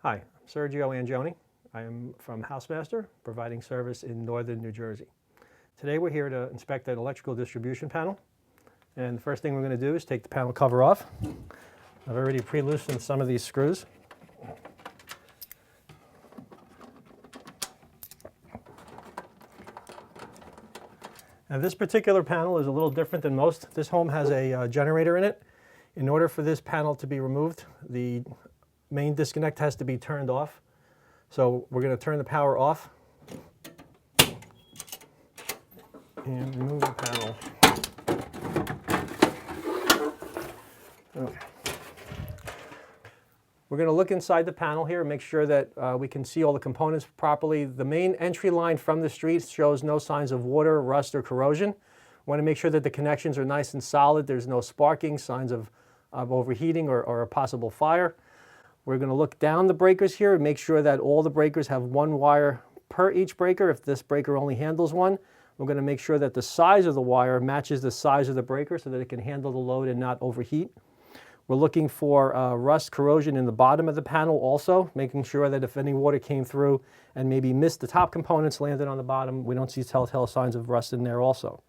Hi, I'm Sergio Angione. I am from HouseMaster, providing service in northern New Jersey. Today we're here to inspect an electrical distribution panel. And the first thing we're going to do is take the panel cover off. I've already pre-loosened some of these screws. Now this particular panel is a little different than most. This home has a generator in it. In order for this panel to be removed, the main disconnect has to be turned off. So we're going to turn the power off and remove the panel. Okay. We're going to look inside the panel here and make sure that we can see all the components properly. The main entry line from the street shows no signs of water, rust, or corrosion. We want to make sure that the connections are nice and solid. There's no sparking, signs of overheating or a possible fire. We're going to look down the breakers here and make sure that all the breakers have one wire per each breaker. If this breaker only handles one, we're going to make sure that the size of the wire matches the size of the breaker so that it can handle the load and not overheat. We're looking for rust corrosion in the bottom of the panel also, making sure that if any water came through and maybe missed the top components, landed on the bottom, we don't see telltale signs of rust in there also.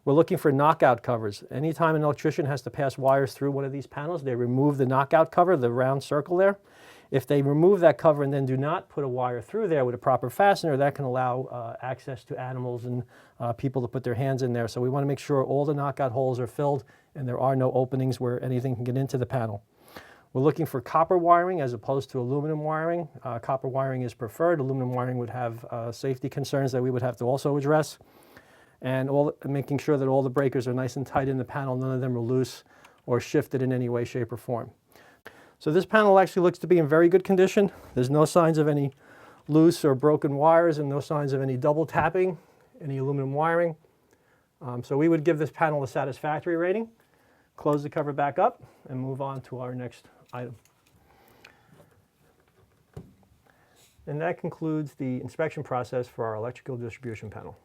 We're looking for knockout covers. Anytime an electrician has to pass wires through one of these panels, they remove the knockout cover, the round circle there. If they remove that cover and then do not put a wire through there with a proper fastener, that can allow access to animals and people to put their hands in there. So we want to make sure all the knockout holes are filled and there are no openings where anything can get into the panel. We're looking for copper wiring as opposed to aluminum wiring. Copper wiring is preferred. Aluminum wiring would have safety concerns that we would have to also address. And making sure that all the breakers are nice and tight in the panel, none of them are loose or shifted in any way, shape, or form. So this panel actually looks to be in very good condition. There's no signs of any loose or broken wires and no signs of any double tapping, any aluminum wiring. So we would give this panel a satisfactory rating, close the cover back up, and move on to our next item. And that concludes the inspection process for our electrical distribution panel.